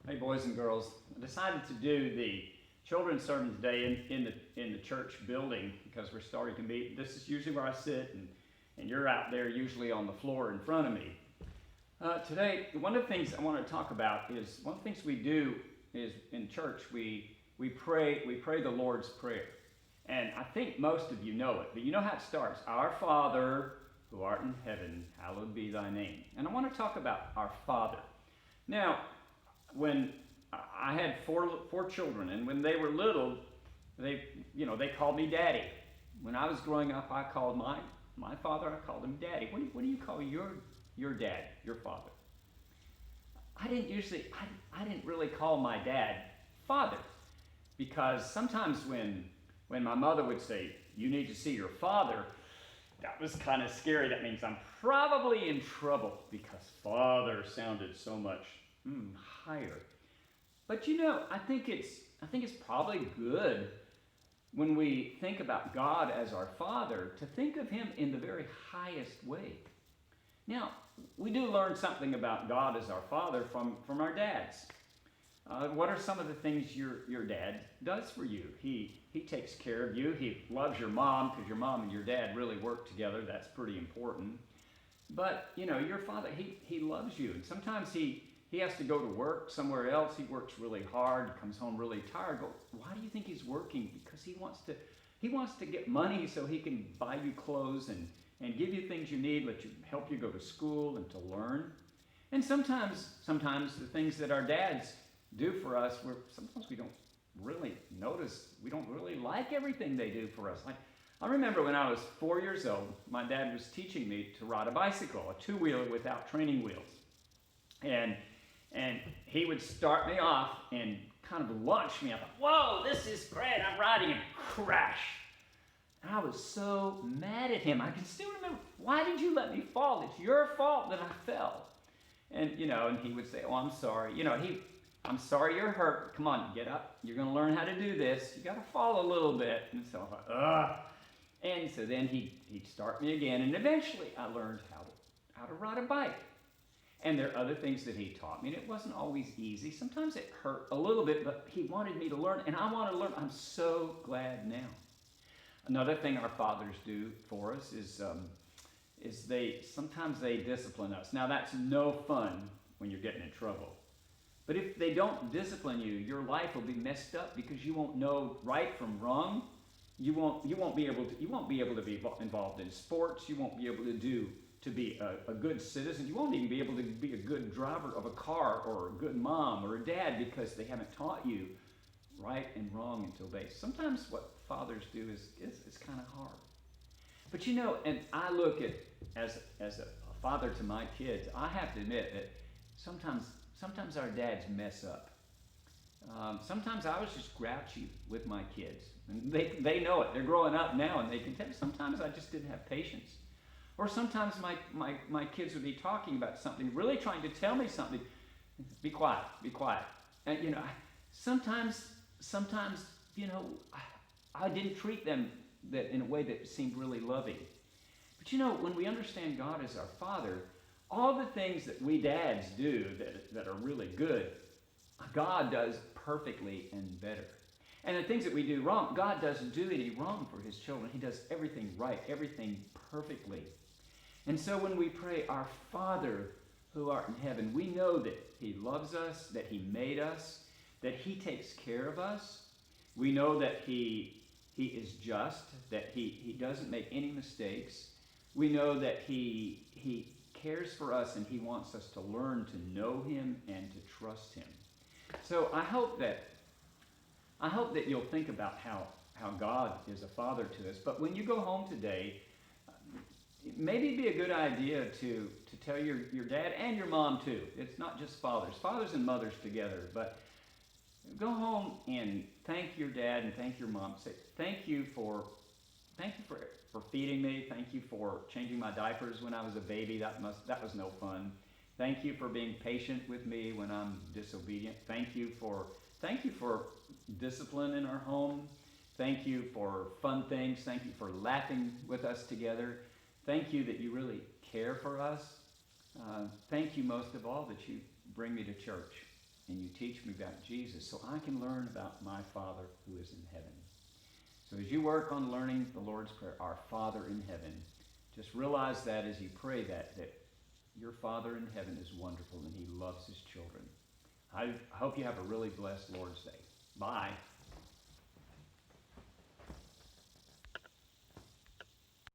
Hey, boys and girls, I decided to do the children's sermon today in the church building because we're starting to meet. This is usually where I sit, and you're out there usually on the floor in front of me. Today, one of the things I want to talk about is one of the things we do is in church we pray the Lord's Prayer, and I think most of you know it, but you know how it starts: Our Father who art in heaven, hallowed be thy name. And I want to talk about our Father. Now, when I had four children, and when they were little, they called me Daddy. When I was growing up, I called my father, I called him Daddy. What do you call your dad, your father? I didn't really call my dad Father, because sometimes when my mother would say, "You need to see your father," that was kind of scary. That means I'm probably in trouble because Father sounded so much higher. But I think it's probably good when we think about God as our Father to think of Him in the very highest way. Now, we do learn something about God as our Father from our dads. What are some of the things your dad does for you? He takes care of you. He loves your mom because your mom and your dad really work together. That's pretty important. But, your father, he loves you. And sometimes he has to go to work somewhere else. He works really hard, comes home really tired. But why do you think he's working? Because he wants to get money so he can buy you clothes and give you things you need, help you go to school and to learn. And sometimes the things that our dads do for us, sometimes we don't really notice. We don't really like everything they do for us. Like, I remember when I was 4 years old, my dad was teaching me to ride a bicycle, a two-wheeler without training wheels. And he would start me off and kind of launch me. I thought, "Whoa, this is great, I'm riding," and crash. And I was so mad at him. I can still remember, "Why did you let me fall? It's your fault that I fell." And he would say, "Oh, I'm sorry. I'm sorry you're hurt. Come on, get up. You're going to learn how to do this. You got to fall a little bit." And so I thought, ugh. And so then he'd start me again, and eventually I learned how to ride a bike. And there are other things that he taught me, and it wasn't always easy. Sometimes it hurt a little bit, but he wanted me to learn, and I want to learn. I'm so glad now. Another thing our fathers do for us is sometimes they discipline us. Now, that's no fun when you're getting in trouble. But if they don't discipline you, your life will be messed up because you won't know right from wrong. You won't be able to be involved in sports. You won't be able to be a good citizen. You won't even be able to be a good driver of a car or a good mom or a dad because they haven't taught you right and wrong until base. Sometimes what fathers do is kind of hard. But and I look at as a father to my kids, I have to admit that sometimes our dads mess up. Sometimes I was just grouchy with my kids. And they know it. They're growing up now and they can tell. Sometimes I just didn't have patience. Or sometimes my kids would be talking about something, really trying to tell me something. Be quiet, be quiet. And sometimes I didn't treat them that in a way that seemed really loving. But when we understand God as our Father, all the things that we dads do that are really good, God does perfectly and better. And the things that we do wrong, God doesn't do any wrong for His children. He does everything right, everything perfectly. And so when we pray, "Our Father who art in heaven," we know that He loves us, that He made us, that He takes care of us. We know that He is just, that He doesn't make any mistakes. We know that He cares for us and He wants us to learn to know Him and to trust Him. So I hope that you'll think about how God is a father to us. But when you go home today, maybe it'd be a good idea to tell your dad and your mom too. It's not just fathers and mothers together. But go home and thank your dad and thank your mom. Say, thank you for feeding me. Thank you for changing my diapers when I was a baby. That was no fun. Thank you for being patient with me when I'm disobedient. Thank you for discipline in our home. Thank you for fun things. Thank you for laughing with us together. Thank you that you really care for us. Thank you most of all that you bring me to church. and you teach me about Jesus so I can learn about my Father who is in heaven. So as you work on learning the Lord's Prayer, our Father in heaven, just realize that as you pray that your Father in heaven is wonderful and he loves his children. I hope you have a really blessed Lord's Day. Bye.